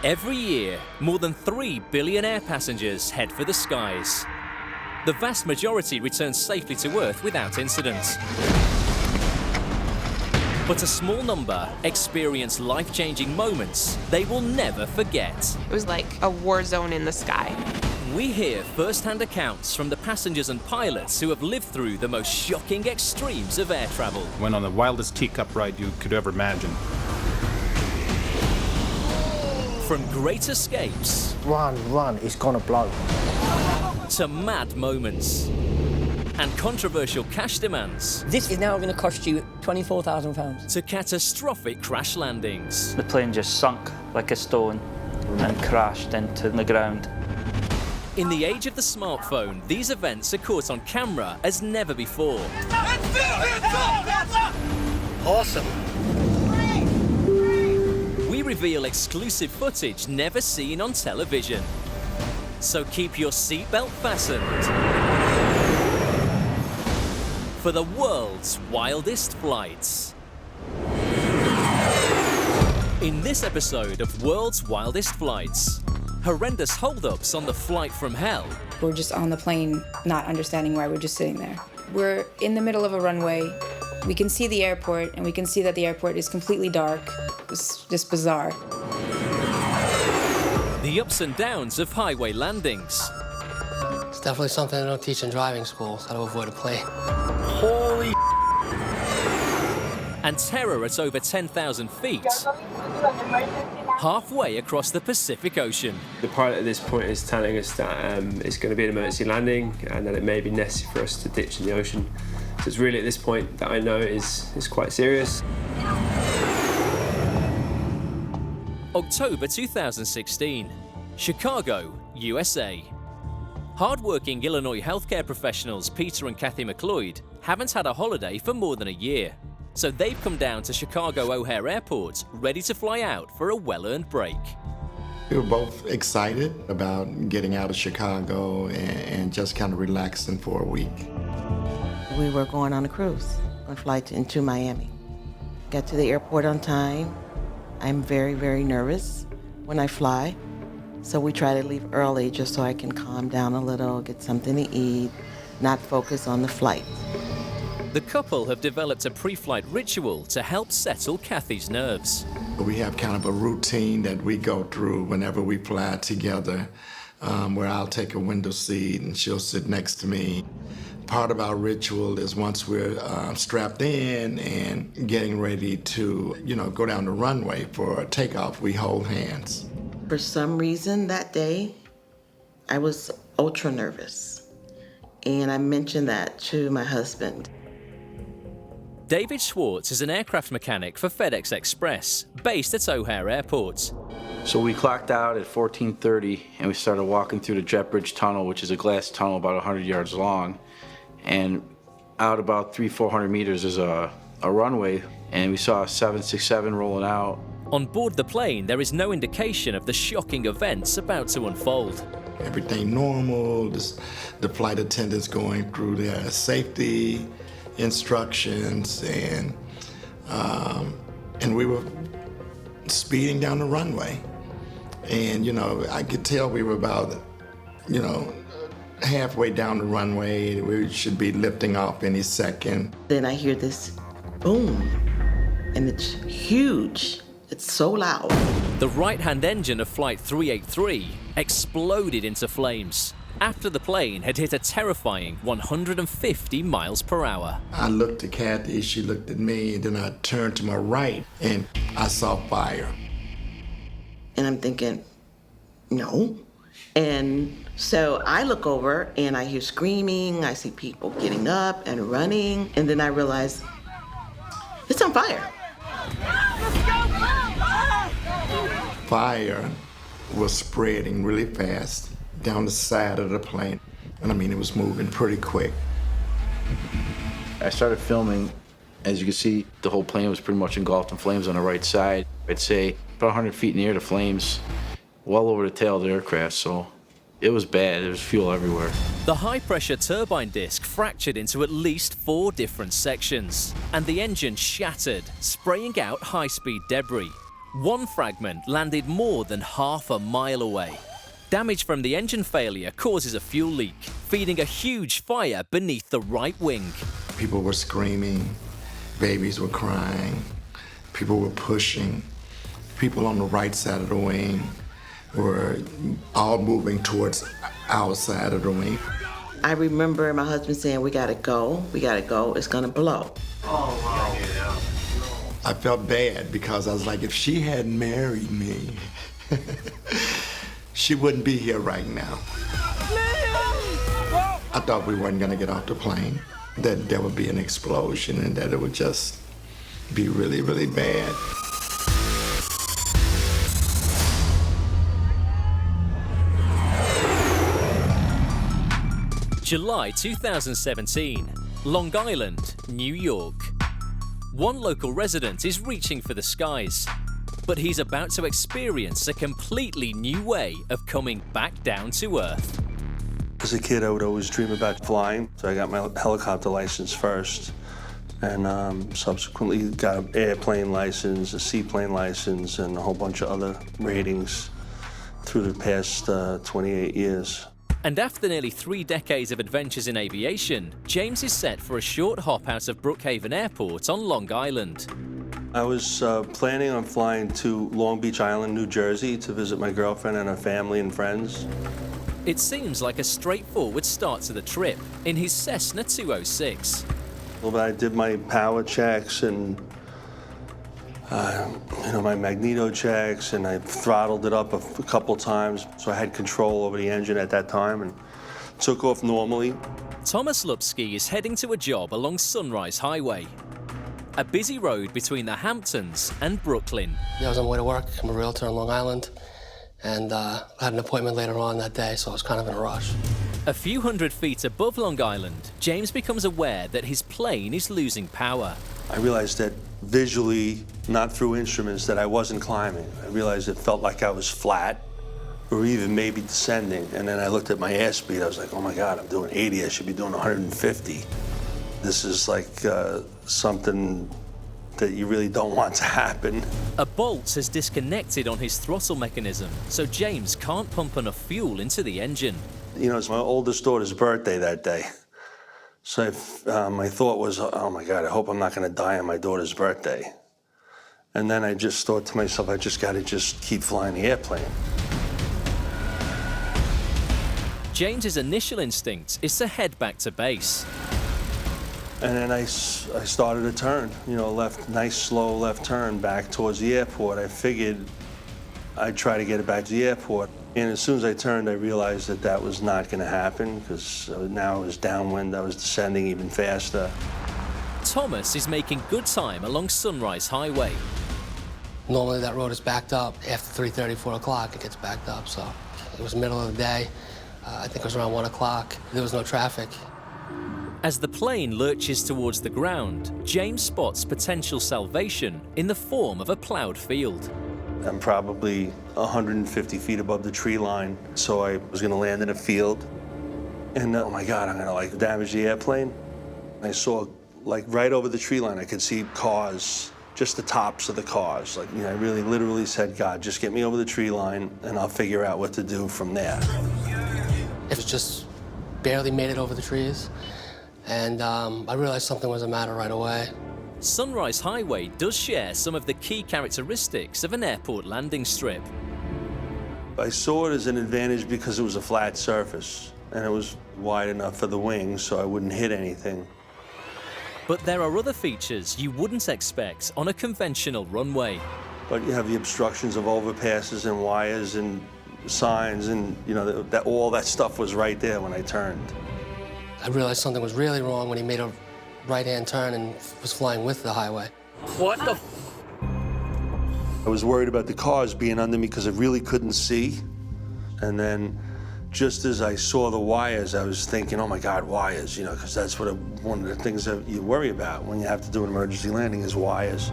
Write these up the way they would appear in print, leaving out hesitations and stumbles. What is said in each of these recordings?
Every year, more than 3 billion air passengers head for the skies. The vast majority return safely to Earth without incident. But a small number experience life-changing moments they will never forget. It was like a war zone in the sky. We hear first-hand accounts from the passengers and pilots who have lived through the most shocking extremes of air travel. Went on the wildest teacup ride you could ever imagine. From great escapes Run, it's gonna blow. to mad moments and controversial cash demands This is now going to cost you £24,000. to catastrophic crash landings. The plane just sunk like a stone and crashed into the ground. In the age of the smartphone, these events are caught on camera as never before. Awesome. We reveal exclusive footage never seen on television. So keep your seatbelt fastened for the world's wildest flights. In this episode of World's Wildest Flights, horrendous holdups on the flight from hell. We're just on the plane, not understanding why we're just sitting there. We're in the middle of a runway. We can see the airport, and we can see that the airport is completely dark. It's just bizarre. The ups and downs of highway landings. It's definitely something I don't teach in driving school, how to avoid a plane. Holy And terror at over 10,000 feet, halfway across the Pacific Ocean. The pilot at this point is telling us that it's going to be an emergency landing and that it may be necessary for us to ditch in the ocean. So it's really at this point that I know is quite serious. October 2016, Chicago, USA. Hard-working Illinois healthcare professionals Peter and Kathy McLeod haven't had a holiday for more than a year. So they've come down to Chicago O'Hare Airport, ready to fly out for a well-earned break. We were both excited about getting out of Chicago and just kind of relaxing for a week. We were going on a cruise, on a flight into Miami. Got to the airport on time. I'm very, very nervous when I fly. So we try to leave early just so I can calm down a little, get something to eat, not focus on the flight. The couple have developed a pre-flight ritual to help settle Kathy's nerves. We have kind of a routine that we go through whenever we fly together, where I'll take a window seat and she'll sit next to me. Part of our ritual is once we're strapped in and getting ready to, go down the runway for a takeoff, we hold hands. For some reason that day, I was ultra nervous. And I mentioned that to my husband. David Schwartz is an aircraft mechanic for FedEx Express, based at O'Hare Airport. So we clocked out at 14:30 and we started walking through the Jet Bridge Tunnel, which is a glass tunnel about 100 yards long. And out about 300-400 meters is a runway, and we saw a 767 rolling out. On board the plane, there is no indication of the shocking events about to unfold. Everything normal, the flight attendants going through their safety instructions, and we were speeding down the runway. And, I could tell we were about, halfway down the runway. We should be lifting off any second. Then I hear this boom, and it's huge. It's so loud. The right-hand engine of Flight 383 exploded into flames after the plane had hit a terrifying 150 miles per hour. I looked at Kathy, she looked at me, and then I turned to my right, and I saw fire. And I'm thinking, no. And so I look over and I hear screaming, I see people getting up and running, and then I realize it's on fire. Fire was spreading really fast down the side of the plane. And it was moving pretty quick. I started filming. As you can see, the whole plane was pretty much engulfed in flames on the right side. I'd say about 100 feet in the air, the flames well over the tail of the aircraft, so it was bad. There was fuel everywhere. The high-pressure turbine disc fractured into at least 4 different sections, and the engine shattered, spraying out high-speed debris. One fragment landed more than half a mile away. Damage from the engine failure causes a fuel leak, feeding a huge fire beneath the right wing. People were screaming, babies were crying, people were pushing. People on the right side of the wing were all moving towards our side of the wing. I remember my husband saying, we gotta go, it's gonna blow. Oh, wow. I felt bad because I was like, if she hadn't married me, she wouldn't be here right now. I thought we weren't gonna get off the plane, that there would be an explosion and that it would just be really, really bad. July 2017, Long Island, New York. One local resident is reaching for the skies, but he's about to experience a completely new way of coming back down to Earth. As a kid, I would always dream about flying, so I got my helicopter license first, and subsequently got an airplane license, a seaplane license, and a whole bunch of other ratings through the past 28 years. And after nearly 3 decades of adventures in aviation, James is set for a short hop out of Brookhaven Airport on Long Island. I was planning on flying to Long Beach Island, New Jersey, to visit my girlfriend and her family and friends. It seems like a straightforward start to the trip in his Cessna 206. Well, I did my power checks and my magneto checks, and I throttled it up a couple times, so I had control over the engine at that time and took off normally. Thomas Lupski is heading to a job along Sunrise Highway, a busy road between the Hamptons and Brooklyn. I was on my way to work. I'm a realtor on Long Island, and I had an appointment later on that day, so I was kind of in a rush. A few hundred feet above Long Island, James becomes aware that his plane is losing power. I realized that visually, not through instruments, that I wasn't climbing. I realized it felt like I was flat, or even maybe descending. And then I looked at my airspeed. I was like, oh my God, I'm doing 80. I should be doing 150. This is like something that you really don't want to happen. A bolt has disconnected on his throttle mechanism, so James can't pump enough fuel into the engine. You know, it's my oldest daughter's birthday that day. So my thought was, oh my God, I hope I'm not gonna die on my daughter's birthday. And then I just thought to myself, I just gotta keep flying the airplane. James's initial instinct is to head back to base. And then I started a turn, nice slow left turn back towards the airport. I figured I'd try to get it back to the airport. And as soon as I turned, I realized that that was not going to happen, because now it was downwind, I was descending even faster. Thomas is making good time along Sunrise Highway. Normally that road is backed up. After 3:30, 4 o'clock, it gets backed up, so it was middle of the day. I think it was around 1 o'clock. There was no traffic. As the plane lurches towards the ground, James spots potential salvation in the form of a plowed field. I'm probably 150 feet above the tree line, so I was gonna land in a field. And oh my God, I'm gonna damage the airplane. I saw right over the tree line, I could see cars, just the tops of the cars. I really literally said, God, just get me over the tree line and I'll figure out what to do from there. It was just barely made it over the trees. And I realized something was the matter right away. Sunrise Highway does share some of the key characteristics of an airport landing strip. I saw it as an advantage because it was a flat surface and it was wide enough for the wings so I wouldn't hit anything. But there are other features you wouldn't expect on a conventional runway. But you have the obstructions of overpasses and wires and signs, and all that stuff was right there when I turned. I realized something was really wrong when he made a right-hand turn and was flying with the highway. What the? I was worried about the cars being under me because I really couldn't see. And then just as I saw the wires, I was thinking, oh my God, wires, because that's one of the things that you worry about when you have to do an emergency landing is wires.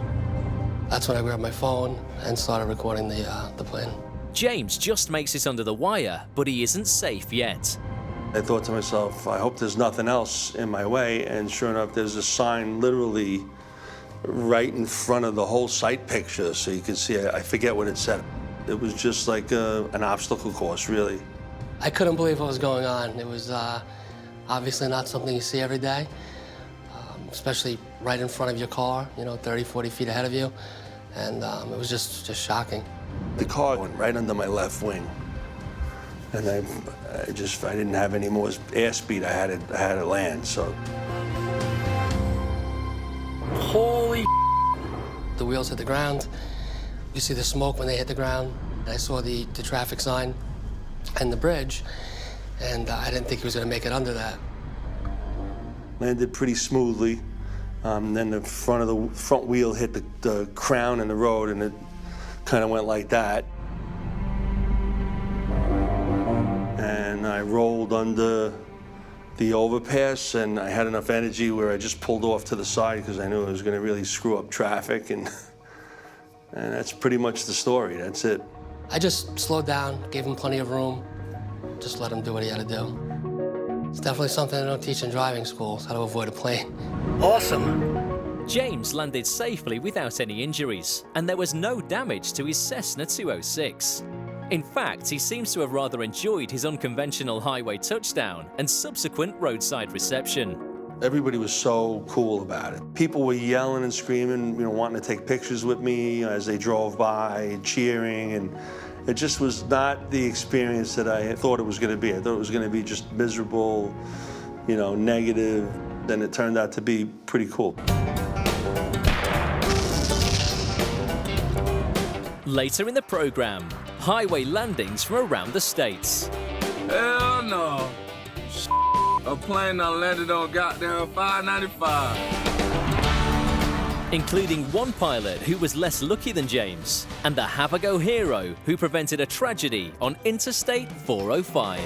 That's when I grabbed my phone and started recording the plane. James just makes it under the wire, but he isn't safe yet. I thought to myself, I hope there's nothing else in my way, and sure enough, there's a sign literally right in front of the whole sight picture, so you could see, I forget what it said. It was just like an obstacle course, really. I couldn't believe what was going on. It was obviously not something you see every day, especially right in front of your car, 30, 40 feet ahead of you. And it was just shocking. The car went right under my left wing. And I didn't have any more airspeed. I had to land, so. Holy. The wheels hit the ground. You see the smoke when they hit the ground. I saw the traffic sign and the bridge, and I didn't think he was going to make it under that. Landed pretty smoothly. Then the front wheel hit the crown in the road, and it kind of went like that. And I rolled under the overpass, and I had enough energy where I just pulled off to the side because I knew it was going to really screw up traffic, and that's pretty much the story. That's it. I just slowed down, gave him plenty of room, just let him do what he had to do. It's definitely something they don't teach in driving schools, how to avoid a plane. Awesome. James landed safely without any injuries, and there was no damage to his Cessna 206. In fact, he seems to have rather enjoyed his unconventional highway touchdown and subsequent roadside reception. Everybody was so cool about it. People were yelling and screaming, wanting to take pictures with me as they drove by, cheering, and it just was not the experience that I thought it was going to be. I thought it was going to be just miserable, negative, and it turned out to be pretty cool. Later in the program, highway landings from around the states. Hell no. A plane done landed on goddamn 595. Including one pilot who was less lucky than James, and the have-a-go hero who prevented a tragedy on Interstate 405.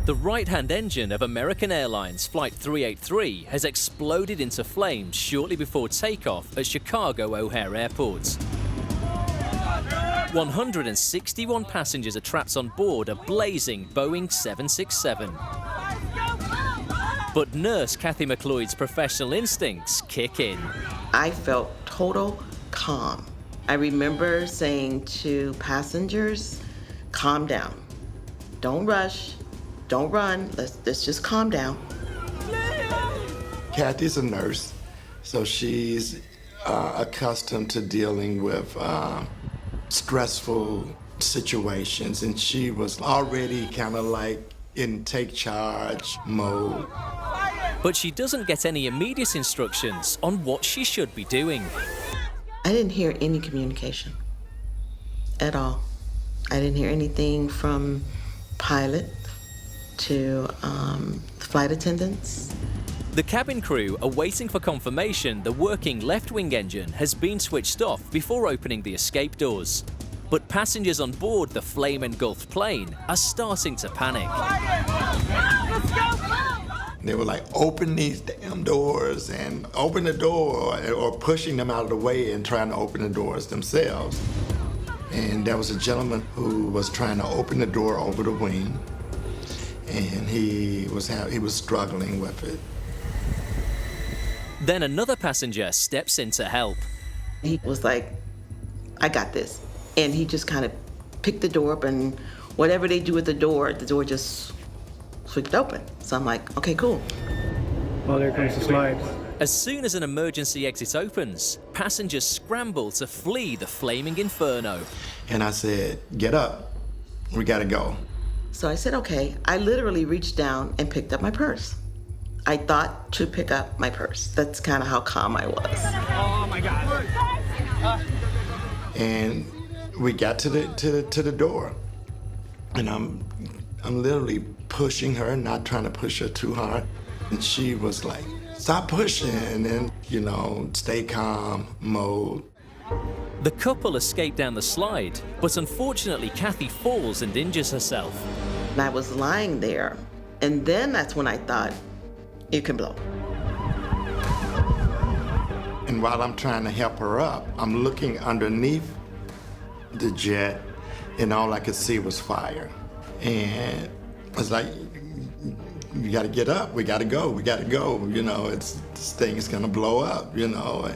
The right-hand engine of American Airlines Flight 383 has exploded into flames shortly before takeoff at Chicago O'Hare Airport. 161 passengers are trapped on board a blazing Boeing 767. But nurse Kathy McLeod's professional instincts kick in. I felt total calm. I remember saying to passengers, calm down. Don't rush. Don't run. Let's just calm down. Kathy's a nurse, so she's accustomed to dealing with stressful situations, and she was already kind of like in take charge mode. But she doesn't get any immediate instructions on what she should be doing. I didn't hear any communication at all. I didn't hear anything from pilot to flight attendants. The cabin crew are waiting for confirmation the working left-wing engine has been switched off before opening the escape doors. But passengers on board the flame-engulfed plane are starting to panic. They were like, open these damn doors and open the door, or pushing them out of the way and trying to open the doors themselves. And there was a gentleman who was trying to open the door over the wing, and he was struggling with it. Then another passenger steps in to help. He was like, I got this. And he just kind of picked the door up, and whatever they do with the door just switched open. So I'm like, okay, cool. Well, there comes the slide. As soon as an emergency exit opens, passengers scramble to flee the flaming inferno. And I said, get up, we gotta go. So I said, okay. I literally reached down and picked up my purse. I thought to pick up my purse. That's kind of how calm I was. Oh my God. And we got to the door, and I'm literally pushing her, not trying to push her too hard. And she was like, stop pushing, and stay calm mode. The couple escape down the slide, but unfortunately Kathy falls and injures herself. And I was lying there, and then that's when I thought, it can blow. And while I'm trying to help her up, I'm looking underneath the jet, and all I could see was fire. And I was like, you got to get up. We got to go. We got to go. You know, this thing is going to blow up, you know.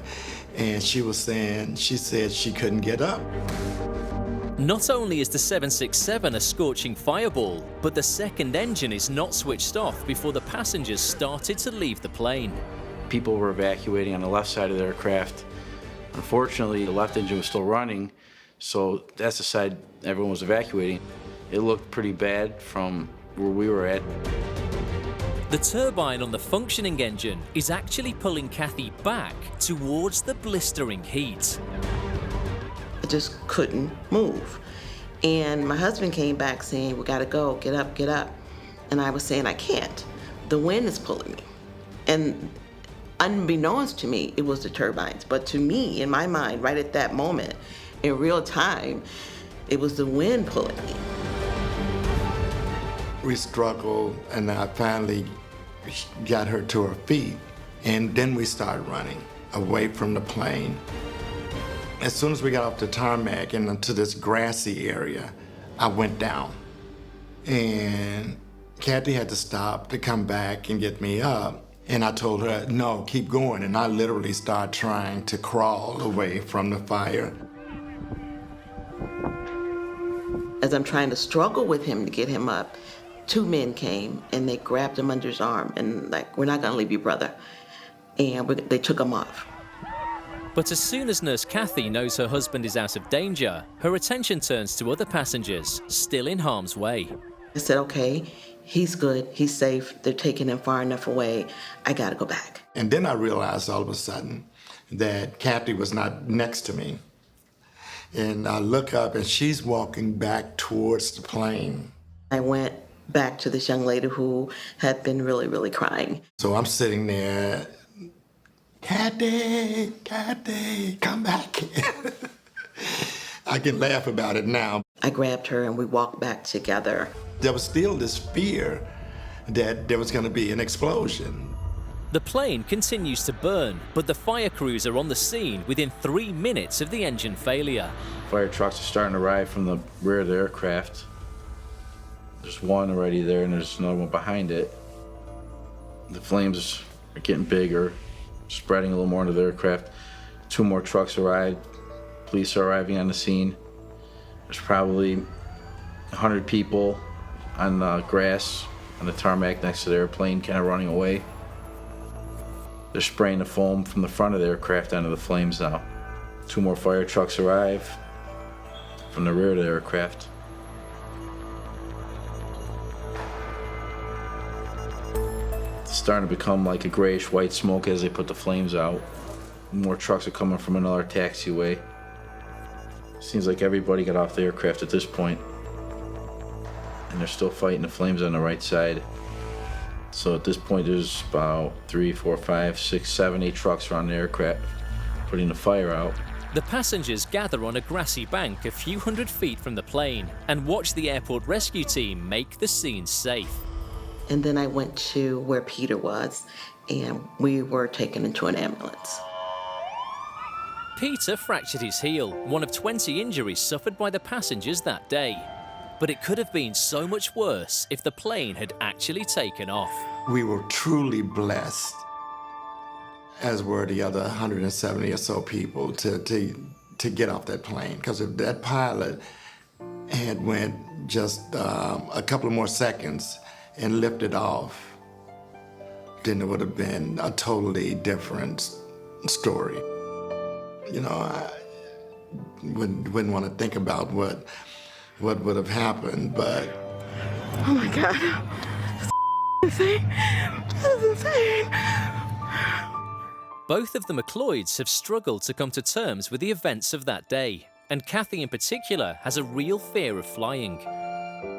And she said she couldn't get up. Not only is the 767 a scorching fireball, but the second engine is not switched off before the passengers started to leave the plane. People were evacuating on the left side of the aircraft. Unfortunately, the left engine was still running, so that's the side everyone was evacuating. It looked pretty bad from where we were at. The turbine on the functioning engine is actually pulling Kathy back towards the blistering heat. I just couldn't move. And my husband came back saying, we gotta go, get up, get up. And I was saying, I can't. The wind is pulling me. And unbeknownst to me, it was the turbines. But to me, in my mind, right at that moment, in real time, it was the wind pulling me. We struggled, and I finally got her to her feet. And then we started running away from the plane. As soon as we got off the tarmac and into this grassy area, I went down. And Kathy had to stop to come back and get me up. And I told her, no, keep going. And I literally started trying to crawl away from the fire. As I'm trying to struggle with him to get him up, two men came and they grabbed him under his arm and like, we're not gonna leave you, brother. And they took him off. But as soon as Nurse Kathy knows her husband is out of danger, her attention turns to other passengers still in harm's way. I said, okay, he's good, he's safe, they're taking him far enough away, I gotta go back. And then I realized all of a sudden that Kathy was not next to me. And I look up and she's walking back towards the plane. I went back to this young lady who had been really, really crying. So I'm sitting there, Kathy, come back here. I can laugh about it now. I grabbed her and we walked back together. There was still this fear that there was gonna be an explosion. The plane continues to burn, but the fire crews are on the scene within 3 minutes of the engine failure. Fire trucks are starting to arrive from the rear of the aircraft. There's one already there and there's another one behind it. The flames are getting bigger, spreading a little more into the aircraft. 2 more trucks arrived. Police are arriving on the scene. There's probably 100 people on the grass on the tarmac next to the airplane, kind of running away. They're spraying the foam from the front of the aircraft onto the flames now. 2 more fire trucks arrive from the rear of the aircraft. It's starting to become like a grayish white smoke as they put the flames out. More trucks are coming from another taxiway. Seems like everybody got off the aircraft at this point. And they're still fighting the flames on the right side. So at this point there's about 3, 4, 5, 6, 7, 8 trucks around the aircraft putting the fire out. The passengers gather on a grassy bank a few hundred feet from the plane and watch the airport rescue team make the scene safe. And then I went to where Peter was and we were taken into an ambulance. Peter fractured his heel, one of 20 injuries suffered by the passengers that day. But it could have been so much worse if the plane had actually taken off. We were truly blessed, as were the other 170 or so people, to get off that plane. Because if that pilot had went just a couple of more seconds and lifted off, then it would have been a totally different story. You know, I wouldn't want to think about what would have happened, but... Oh my God, this is insane. This is insane. Both of the McLeods have struggled to come to terms with the events of that day, and Kathy in particular has a real fear of flying.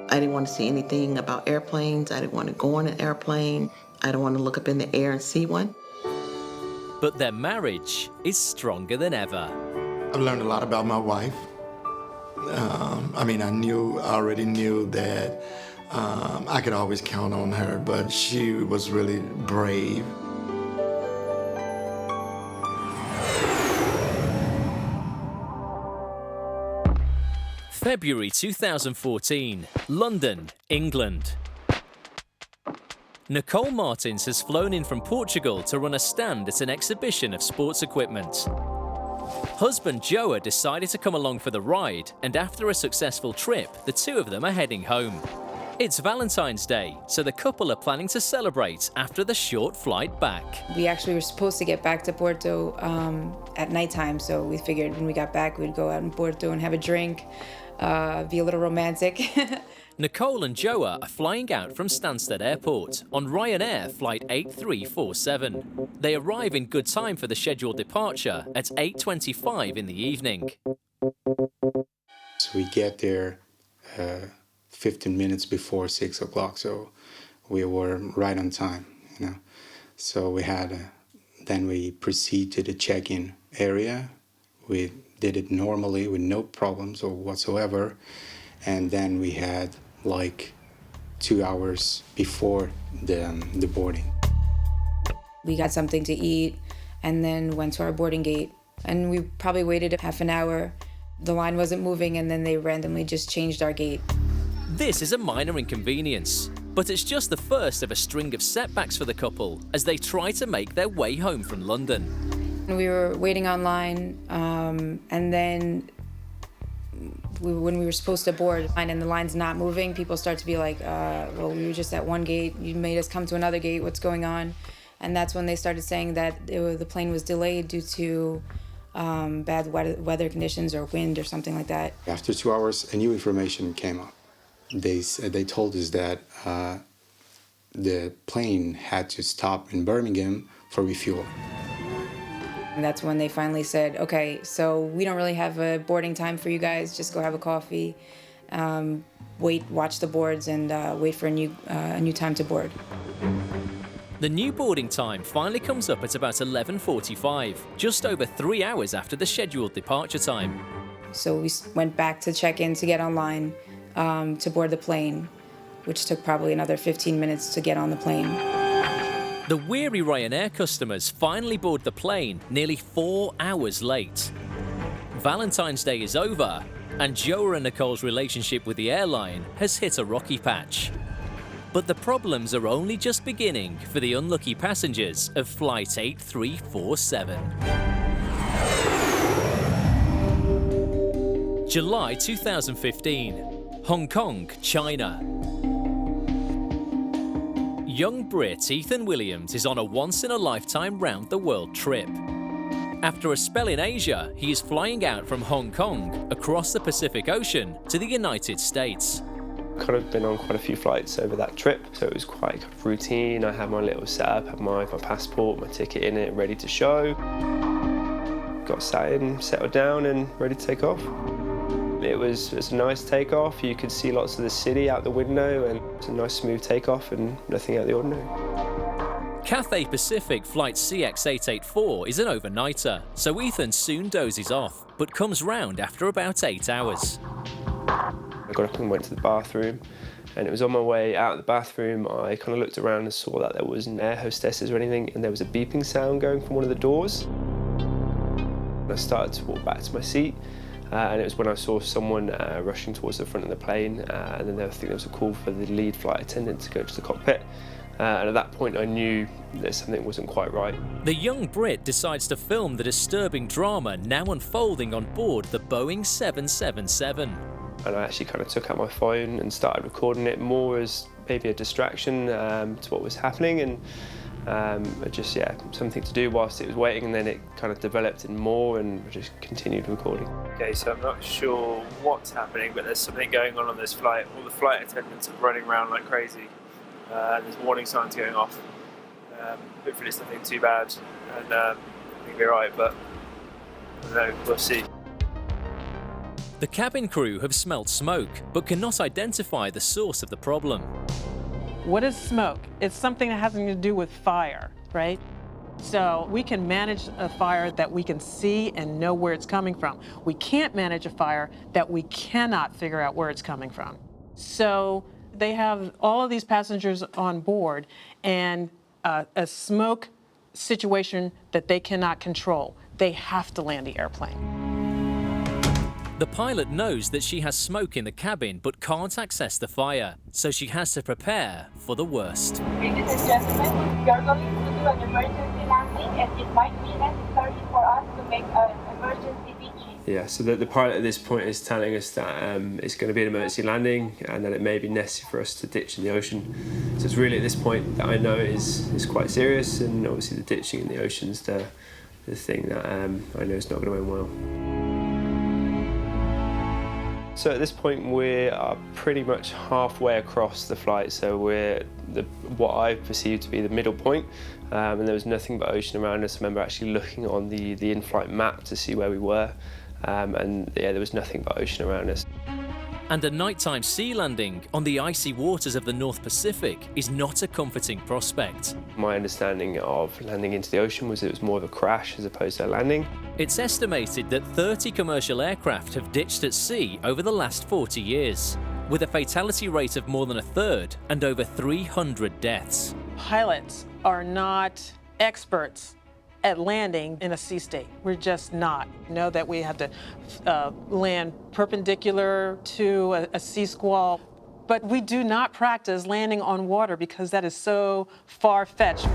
I didn't want to see anything about airplanes. I didn't want to go on an airplane. I didn't want to look up in the air and see one. But their marriage is stronger than ever. I've learned a lot about my wife. I already knew that I could always count on her, but she was really brave. February 2014, London, England. Nicole Martins has flown in from Portugal to run a stand at an exhibition of sports equipment. Husband Joa decided to come along for the ride, and after a successful trip, the two of them are heading home. It's Valentine's Day, so the couple are planning to celebrate after the short flight back. We actually were supposed to get back to Porto at nighttime, so we figured when we got back, we'd go out in Porto and have a drink, be a little romantic. Nicole and Joa are flying out from Stansted Airport on Ryanair flight 8347. They arrive in good time for the scheduled departure at 8:25 in the evening. So we get there 15 minutes before 6 o'clock, so we were right on time, you know. So we had, then we proceed to the check-in area. We did it normally with no problems or whatsoever. And then we had like 2 hours before the boarding. We got something to eat and then went to our boarding gate. And we probably waited half an hour. The line wasn't moving, and then they randomly just changed our gate. This is a minor inconvenience, but it's just the first of a string of setbacks for the couple as they try to make their way home from London. We were waiting online, and then when we were supposed to board and the line's not moving, people start to be like, well, we were just at one gate, you made us come to another gate, what's going on? And that's when they started saying that the plane was delayed due to bad weather conditions or wind or something like that. After 2 hours, a new information came up. They told us that the plane had to stop in Birmingham for refuel. And that's when they finally said, okay, so we don't really have a boarding time for you guys, just go have a coffee, watch the boards, and wait for a new time to board. The new boarding time finally comes up at about 11:45, just over 3 hours after the scheduled departure time. So we went back to check in to get online to board the plane, which took probably another 15 minutes to get on the plane. The weary Ryanair customers finally board the plane nearly 4 hours late. Valentine's Day is over, and Joa and Nicole's relationship with the airline has hit a rocky patch. But the problems are only just beginning for the unlucky passengers of Flight 8347. July 2015, Hong Kong, China. Young Brit Ethan Williams is on a once-in-a-lifetime round-the-world trip. After a spell in Asia, he is flying out from Hong Kong across the Pacific Ocean to the United States. Kind of been on quite a few flights over that trip, so it was quite kind of routine. I had my little setup, had my passport, my ticket in it, ready to show. Got sat in, settled down and ready to take off. It was a nice takeoff. You could see lots of the city out the window, and it's a nice smooth takeoff and nothing out of the ordinary. Cathay Pacific Flight CX-884 is an overnighter, so Ethan soon dozes off, but comes round after about 8 hours. I got up and went to the bathroom, and it was on my way out of the bathroom, I kind of looked around and saw that there wasn't air hostesses or anything, and there was a beeping sound going from one of the doors. I started to walk back to my seat, and it was when I saw someone rushing towards the front of the plane, and then I think there was a call for the lead flight attendant to go to the cockpit. And at that point I knew that something wasn't quite right. The young Brit decides to film the disturbing drama now unfolding on board the Boeing 777. And I actually kind of took out my phone and started recording it more as maybe a distraction to what was happening, and just, something to do whilst it was waiting, and then it kind of developed in more and just continued recording. Okay, so I'm not sure what's happening, but there's something going on this flight. All the flight attendants are running around like crazy. There's warning signs going off. Hopefully it's nothing too bad, and I think we're right, but I don't know, we'll see. The cabin crew have smelt smoke, but cannot identify the source of the problem. What is smoke? It's something that has to do with fire, right? So we can manage a fire that we can see and know where it's coming from. We can't manage a fire that we cannot figure out where it's coming from. So they have all of these passengers on board, and a smoke situation that they cannot control. They have to land the airplane. The pilot knows that she has smoke in the cabin but can't access the fire, so she has to prepare for the worst. Ladies and gentlemen, we are going to do an emergency landing, and it might be necessary for us to make an emergency ditching. Yeah, so the pilot at this point is telling us that it's going to be an emergency landing and that it may be necessary for us to ditch in the ocean. So it's really at this point that I know it is quite serious, and obviously the ditching in the ocean's the thing that I know is not going to end well. So at this point we are pretty much halfway across the flight, so we're what I perceive to be the middle point, and there was nothing but ocean around us. I remember actually looking on the in-flight map to see where we were, and yeah, there was nothing but ocean around us. And a nighttime sea landing on the icy waters of the North Pacific is not a comforting prospect. My understanding of landing into the ocean was it was more of a crash as opposed to a landing. It's estimated that 30 commercial aircraft have ditched at sea over the last 40 years, with a fatality rate of more than a third and over 300 deaths. Pilots are not experts at landing in a sea state. We're just not. We know that we have to land perpendicular to a sea squall, but we do not practice landing on water because that is so far-fetched.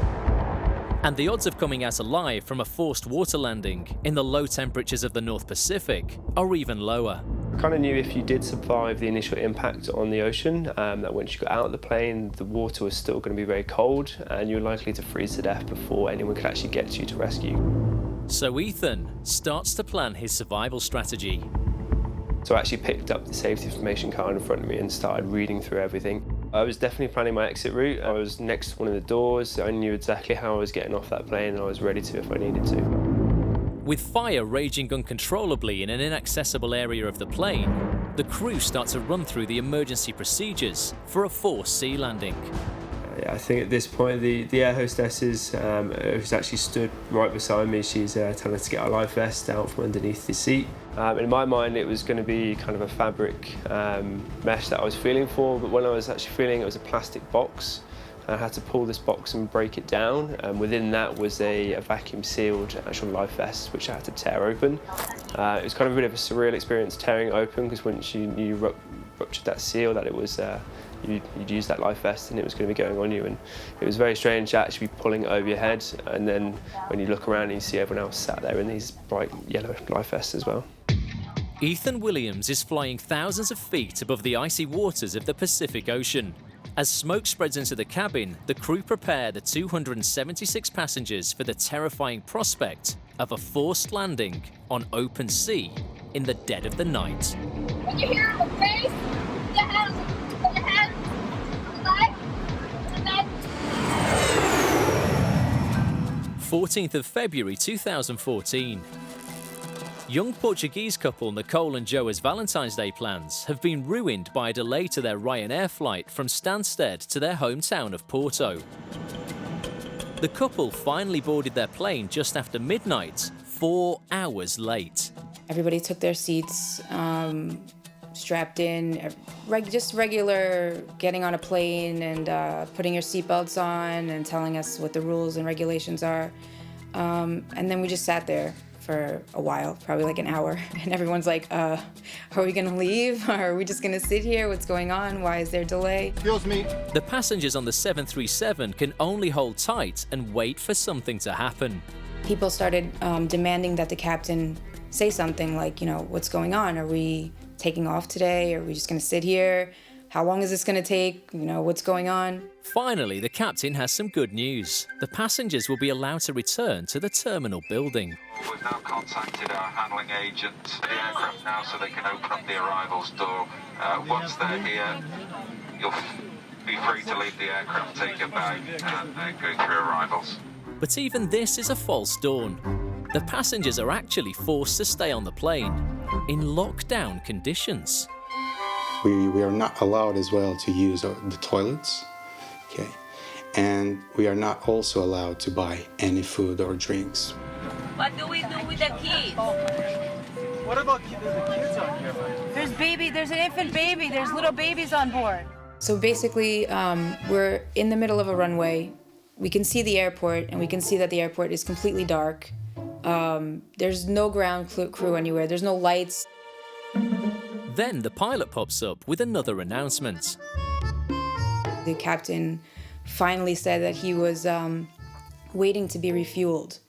And the odds of coming out alive from a forced water landing in the low temperatures of the North Pacific are even lower. I kind of knew if you did survive the initial impact on the ocean, that once you got out of the plane, the water was still going to be very cold and you're likely to freeze to death before anyone could actually get to you to rescue you. So Ethan starts to plan his survival strategy. So I actually picked up the safety information card in front of me and started reading through everything. I was definitely planning my exit route. I was next to one of the doors. I knew exactly how I was getting off that plane and I was ready to if I needed to. With fire raging uncontrollably in an inaccessible area of the plane, the crew start to run through the emergency procedures for a forced sea landing. I think at this point the air hostesses who's actually stood right beside me, she's telling us to get our life vest out from underneath the seat. In my mind it was going to be kind of a fabric mesh that I was feeling for, but when I was actually feeling it was a plastic box. I had to pull this box and break it down, and within that was a vacuum sealed actual life vest which I had to tear open. It was kind of a bit of a surreal experience tearing it open, because once you ruptured that seal that it was you'd use that life vest and it was going to be going on you, and it was very strange to actually be pulling it over your head, and then when you look around and you see everyone else sat there in these bright yellow life vests as well. Ethan Williams is flying thousands of feet above the icy waters of the Pacific Ocean. As smoke spreads into the cabin, the crew prepare the 276 passengers for the terrifying prospect of a forced landing on open sea in the dead of the night. When you hear the face, put your hands on the leg, and then 14th of February 2014. Young Portuguese couple Nicole and Joa's Valentine's Day plans have been ruined by a delay to their Ryanair flight from Stansted to their hometown of Porto. The couple finally boarded their plane just after midnight, 4 hours late. Everybody took their seats, strapped in, just regular getting on a plane and putting your seatbelts on and telling us what the rules and regulations are. And then we just sat there for a while, probably like an hour, and everyone's like, are we gonna leave? Or are we just gonna sit here? What's going on? Why is there delay? Excuse me. The passengers on the 737 can only hold tight and wait for something to happen. People started demanding that the captain say something like, what's going on? Are we taking off today? Are we just gonna sit here? How long is this gonna take? What's going on? Finally, the captain has some good news. The passengers will be allowed to return to the terminal building. We've now contacted our handling agent for the aircraft now so they can open up the arrivals door. Once they're here, you'll be free to leave the aircraft, take your bag and go through arrivals. But even this is a false dawn. The passengers are actually forced to stay on the plane in lockdown conditions. We are not allowed as well to use the toilets, okay? And we are not also allowed to buy any food or drinks. What do we do with the kids? What about kids? There's kids on here. There's an infant baby. There's little babies on board. So basically, we're in the middle of a runway. We can see the airport, and we can see that the airport is completely dark. There's no ground crew anywhere. There's no lights. Then the pilot pops up with another announcement. The captain finally said that he was waiting to be refueled.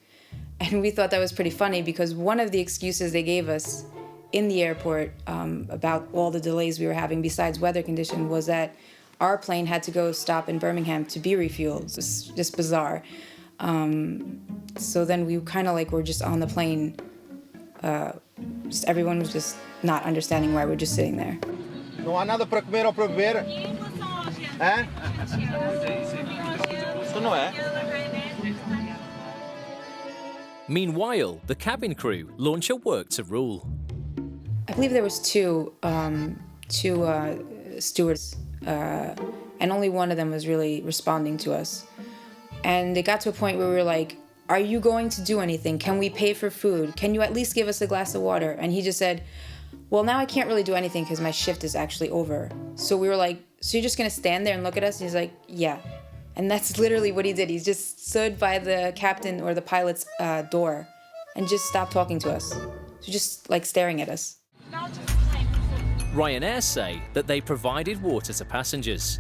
And we thought that was pretty funny because one of the excuses they gave us in the airport about all the delays we were having besides weather condition was that our plane had to go stop in Birmingham to be refueled. It's just bizarre. So then we kind of like were just on the plane. Just everyone was just not understanding why we're just sitting there. Não há nada para comer ou para beber? Hã? Isto não é? Meanwhile, the cabin crew launch a work to rule. I believe there was two stewards, and only one of them was really responding to us. And it got to a point where we were like, are you going to do anything? Can we pay for food? Can you at least give us a glass of water? And he just said, well, now I can't really do anything because my shift is actually over. So we were like, so you're just gonna stand there and look at us? And he's like, yeah. And that's literally what he did. He just stood by the captain or the pilot's door and just stopped talking to us. So just like staring at us. Ryanair say that they provided water to passengers.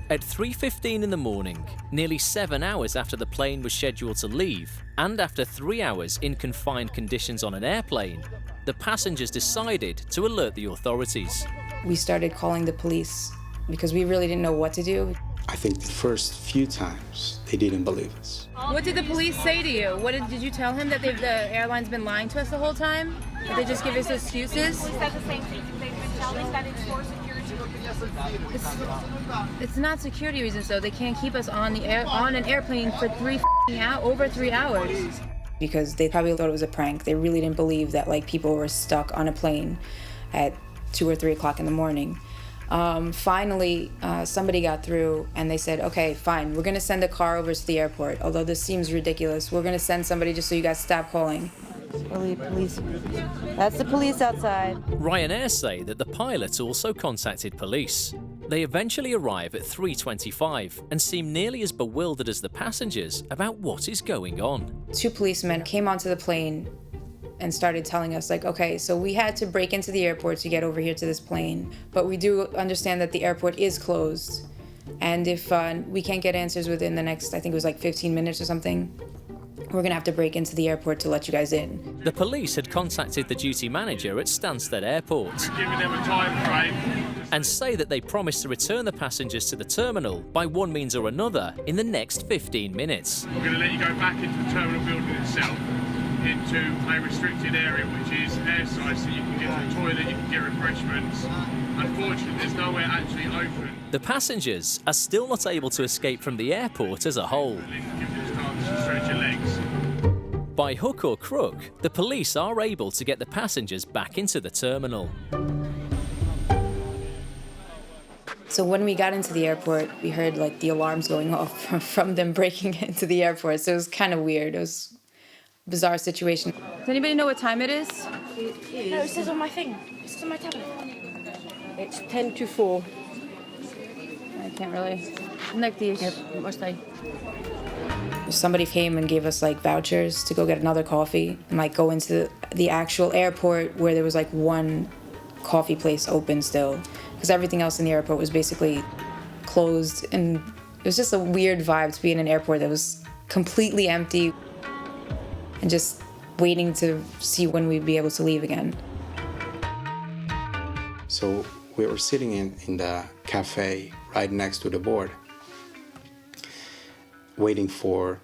At 3:15 in the morning, nearly 7 hours after the plane was scheduled to leave, and after 3 hours in confined conditions on an airplane, the passengers decided to alert the authorities. We started calling the police because we really didn't know what to do. I think the first few times they didn't believe us. What did the police say to you? What did you tell him that the airline's been lying to us the whole time? Did they just give us excuses? The police said the same thing. They've been telling us that it's for security. It's not security reasons though. They can't keep us on an airplane for over 3 hours. Because they probably thought it was a prank. They really didn't believe that like people were stuck on a plane at 2 or 3 o'clock in the morning. Finally, somebody got through and they said, okay, fine, we're gonna send a car over to the airport. Although this seems ridiculous, we're gonna send somebody just so you guys stop calling. Police. That's the police outside. Ryanair say that the pilot also contacted police. They eventually arrive at 3:25 and seem nearly as bewildered as the passengers about what is going on. 2 policemen came onto the plane and started telling us like, okay, so we had to break into the airport to get over here to this plane, but we do understand that the airport is closed. And if we can't get answers within the next, I think it was like 15 minutes or something, we're gonna have to break into the airport to let you guys in. The police had contacted the duty manager at Stansted Airport. Giving them a time frame. And say that they promised to return the passengers to the terminal by one means or another in the next 15 minutes. We're going to let you go back into the terminal building itself, into a restricted area which is airside, so you can get to the toilet, you can get refreshments. Unfortunately, there's nowhere actually open. The passengers are still not able to escape from the airport as a whole. Give you a chance to stretch your legs. By hook or crook, the police are able to get the passengers back into the terminal. So when we got into the airport, we heard like the alarms going off from them breaking into the airport. So it was kind of weird. It was a bizarre situation. Does anybody know what time it is? It is. No, it says on my thing. It says on my tablet. It's 10 to 4. I can't really. Like these. What's that? Somebody came and gave us like vouchers to go get another coffee and like go into the actual airport where there was like one coffee place open still, because everything else in the airport was basically closed, and it was just a weird vibe to be in an airport that was completely empty and just waiting to see when we'd be able to leave again. So we were sitting in the cafe right next to the board, waiting for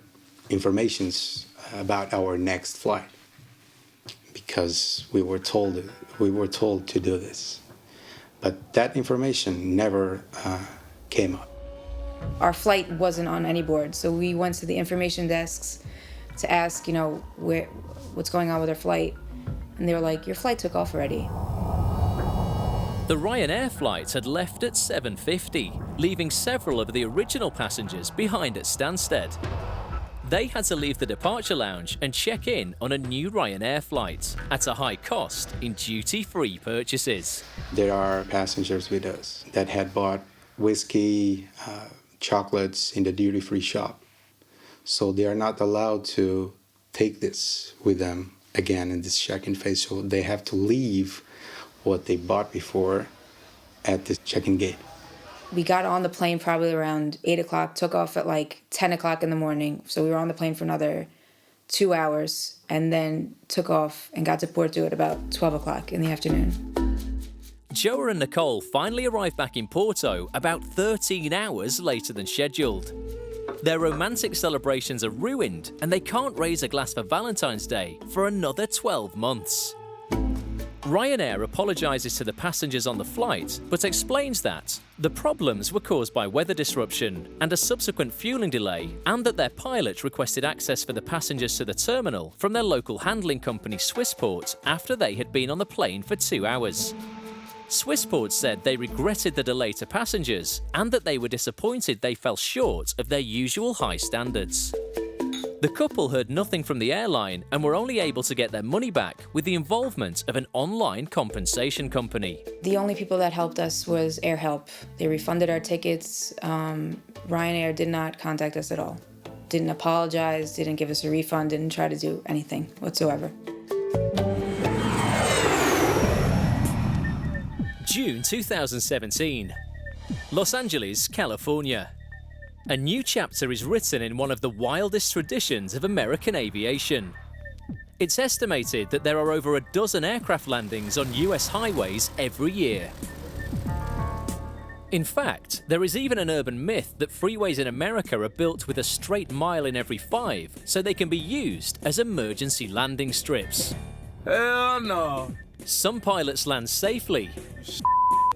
informations about our next flight, because we were told to do this, but that information never came up. Our flight wasn't on any board, so we went to the information desks to ask, you know, what's going on with our flight, and they were like, your flight took off already. The Ryanair flight had left at 7:50, leaving several of the original passengers behind at Stansted. They had to leave the departure lounge and check in on a new Ryanair flight at a high cost in duty-free purchases. There are passengers with us that had bought whiskey, chocolates in the duty-free shop. So they are not allowed to take this with them again in this check-in phase. So they have to leave what they bought before at this check-in gate. We got on the plane probably around 8 o'clock, took off at like 10 o'clock in the morning. So we were on the plane for another 2 hours and then took off and got to Porto at about 12 o'clock in the afternoon. Joa and Nicole finally arrived back in Porto about 13 hours later than scheduled. Their romantic celebrations are ruined and they can't raise a glass for Valentine's Day for another 12 months. Ryanair apologises to the passengers on the flight, but explains that the problems were caused by weather disruption and a subsequent fueling delay, and that their pilot requested access for the passengers to the terminal from their local handling company Swissport after they had been on the plane for 2 hours. Swissport said they regretted the delay to passengers and that they were disappointed they fell short of their usual high standards. The couple heard nothing from the airline and were only able to get their money back with the involvement of an online compensation company. The only people that helped us was AirHelp. They refunded our tickets. Ryanair did not contact us at all. Didn't apologize, didn't give us a refund, didn't try to do anything whatsoever. June 2017. Los Angeles, California. A new chapter is written in one of the wildest traditions of American aviation. It's estimated that there are over a dozen aircraft landings on US highways every year. In fact, there is even an urban myth that freeways in America are built with a straight mile in every 5, so they can be used as emergency landing strips. Hell no. Some pilots land safely.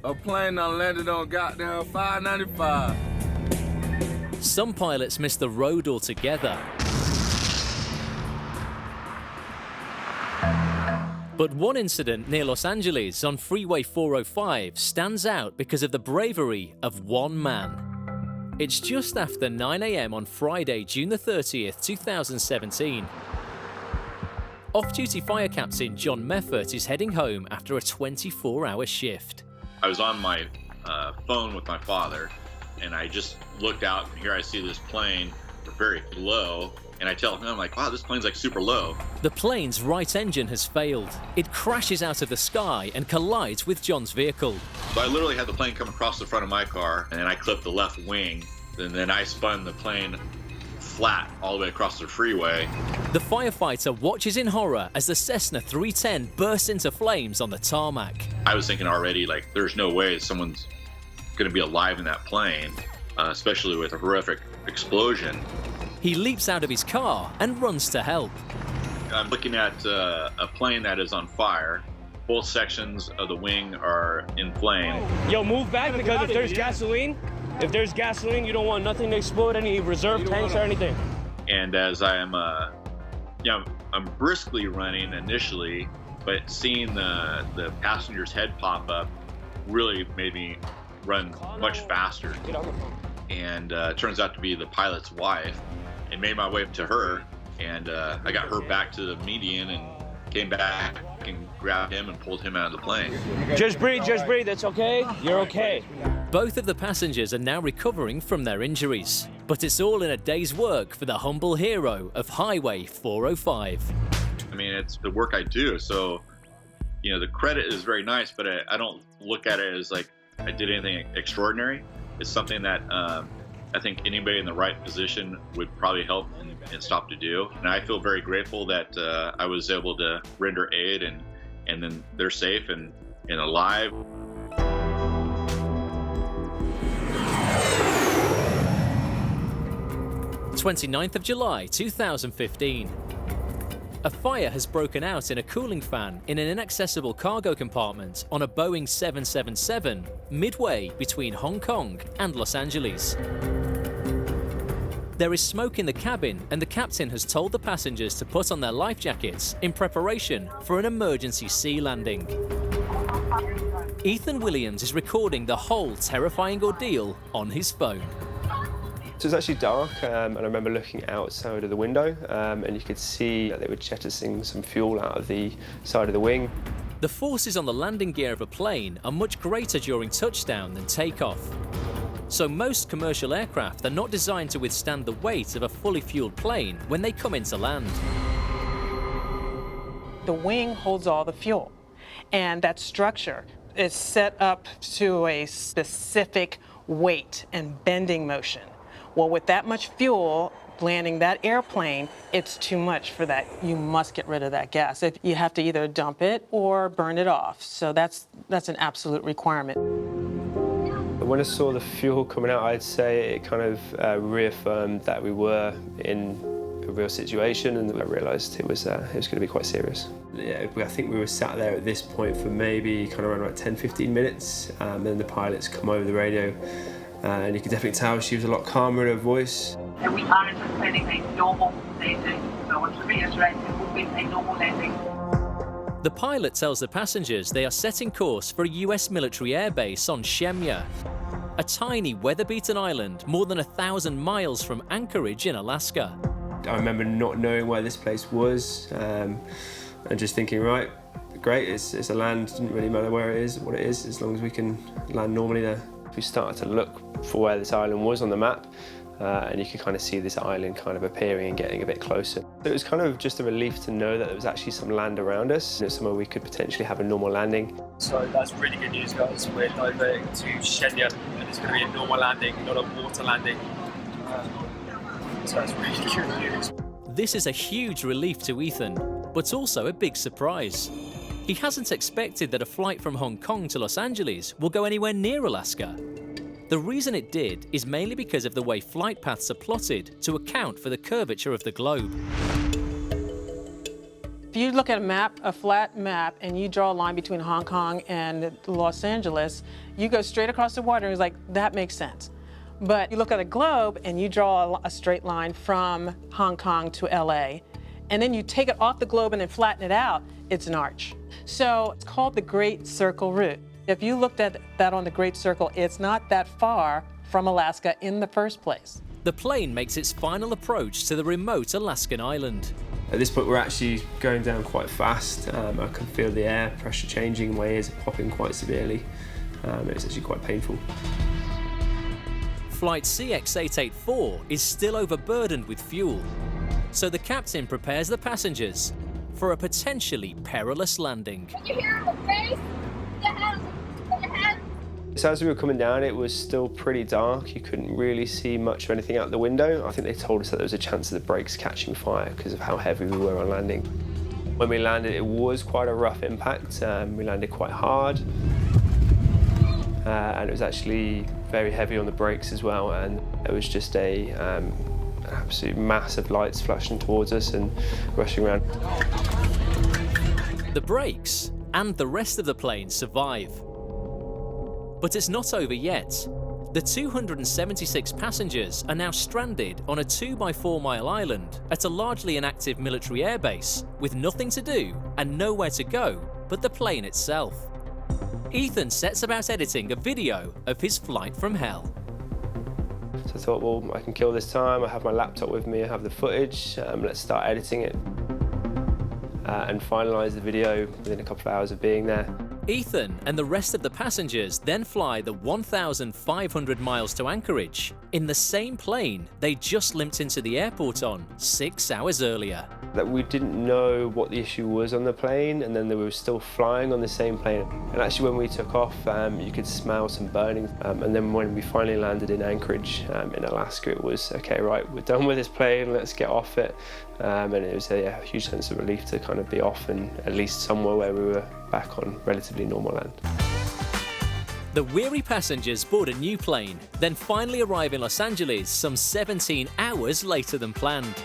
A plane done landed on goddamn 595. Some pilots miss the road altogether. But one incident near Los Angeles on Freeway 405 stands out because of the bravery of one man. It's just after 9 a.m. on Friday, June the 30th, 2017. Off-duty fire captain John Meffert is heading home after a 24-hour shift. I was on my phone with my father, and I just looked out, and here I see this plane very low, and I tell him, like, wow, this plane's like super low. The plane's right engine has failed. It crashes out of the sky and collides with John's vehicle. So I literally had the plane come across the front of my car, and then I clipped the left wing, and then I spun the plane flat all the way across the freeway. The firefighter watches in horror as the Cessna 310 bursts into flames on the tarmac. I was thinking already, like, there's no way someone's going to be alive in that plane, especially with a horrific explosion. He leaps out of his car and runs to help. I'm looking at a plane that is on fire. Both sections of the wing are in flame. Yo, move back, because if there's gasoline, you don't want nothing to explode, any reserve tanks or anything. And as I'm briskly running initially, but seeing the passenger's head pop up really made me run much faster. And it turns out to be the pilot's wife, and made my way to her, and I got her back to the median and came back and grabbed him and pulled him out of the plane. Just breathe, it's okay, you're okay. Both of the passengers are now recovering from their injuries, but it's all in a day's work for the humble hero of Highway 405. I mean, it's the work I do, so, you know, the credit is very nice, but I don't look at it as like I did anything extraordinary. It's something that I think anybody in the right position would probably help and stop to do. And I feel very grateful that I was able to render aid, and then they're safe and alive. "29th of July 2015. A fire has broken out in a cooling fan in an inaccessible cargo compartment on a Boeing 777 midway between Hong Kong and Los Angeles. There is smoke in the cabin, and the captain has told the passengers to put on their life jackets in preparation for an emergency sea landing. Ethan Williams is recording the whole terrifying ordeal on his phone. So it was actually dark, and I remember looking outside of the window, and you could see that they were jettisoning some fuel out of the side of the wing. The forces on the landing gear of a plane are much greater during touchdown than takeoff. So most commercial aircraft are not designed to withstand the weight of a fully fueled plane when they come into land. The wing holds all the fuel. And that structure is set up to a specific weight and bending motion. Well, with that much fuel, landing that airplane, it's too much for that. You must get rid of that gas. If you have to either dump it or burn it off. So that's an absolute requirement. When I saw the fuel coming out, I'd say it kind of reaffirmed that we were in a real situation, and I realised it was going to be quite serious. Yeah, I think we were sat there at this point for maybe kind of around about 10-15 minutes, and then the pilots come over the radio, and you could definitely tell she was a lot calmer in her voice. And we are anticipating a normal landing, so I want to reiterate it will be a normal landing. The pilot tells the passengers they are setting course for a US military airbase on Shemya, a tiny weather-beaten island more than 1,000 miles from Anchorage in Alaska. I remember not knowing where this place was, and just thinking, right, great, it's a land, doesn't really matter where it is, what it is, as long as we can land normally there. We started to look for where this island was on the map, and you could kind of see this island kind of appearing and getting a bit closer. It was kind of just a relief to know that there was actually some land around us, somewhere we could potentially have a normal landing. So that's really good news, guys. We're diverting to Shemya, and it's going to be a normal landing, not a water landing. So that's really good news. This is a huge relief to Ethan, but also a big surprise. He hasn't expected that a flight from Hong Kong to Los Angeles will go anywhere near Alaska. The reason it did is mainly because of the way flight paths are plotted to account for the curvature of the globe. If you look at a map, a flat map, and you draw a line between Hong Kong and Los Angeles, you go straight across the water, and it's like, that makes sense. But you look at a globe and you draw a straight line from Hong Kong to LA, and then you take it off the globe and then flatten it out, it's an arch. So it's called the Great Circle Route. If you looked at that on the Great Circle, it's not that far from Alaska in the first place. The plane makes its final approach to the remote Alaskan island. At this point, we're actually going down quite fast. I can feel the air pressure changing, my ears are popping quite severely. It's actually quite painful. Flight CX-884 is still overburdened with fuel, so the captain prepares the passengers for a potentially perilous landing. Can you hear the face? The head? So as we were coming down, it was still pretty dark. You couldn't really see much of anything out the window. I think they told us that there was a chance of the brakes catching fire because of how heavy we were on landing. When we landed, it was quite a rough impact. We landed quite hard, and it was actually very heavy on the brakes as well, and it was just an absolute mass of lights flashing towards us and rushing around. The brakes and the rest of the plane survive. But it's not over yet. The 276 passengers are now stranded on a 2x4 mile island at a largely inactive military airbase with nothing to do and nowhere to go but the plane itself. Ethan sets about editing a video of his flight from hell. So I thought, well, I can kill this time. I have my laptop with me, I have the footage. Let's start editing it and finalise the video within a couple of hours of being there. Ethan and the rest of the passengers then fly the 1,500 miles to Anchorage in the same plane they just limped into the airport on 6 hours earlier. That we didn't know what the issue was on the plane, and then they were still flying on the same plane. And actually when we took off, you could smell some burning. And then when we finally landed in Anchorage in Alaska, it was, okay, right, we're done with this plane, let's get off it. And it was a huge sense of relief to kind of be off and at least somewhere where we were back on relatively normal land. The weary passengers board a new plane, then finally arrive in Los Angeles some 17 hours later than planned.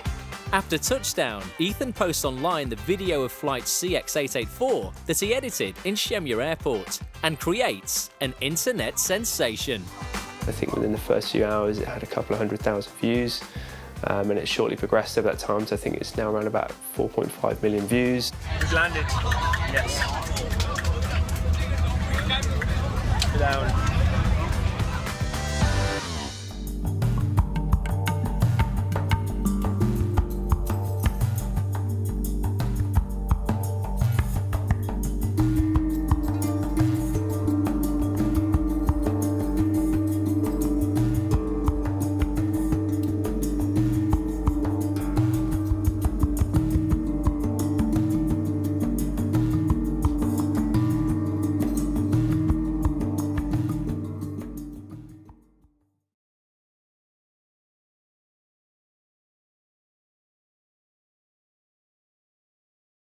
After touchdown, Ethan posts online the video of flight CX-884 that he edited in Shemya Airport and creates an internet sensation. I think within the first few hours it had a couple of 100,000 views, and it shortly progressed over that time, so I think it's now around about 4.5 million views. We've landed. Yes. Down.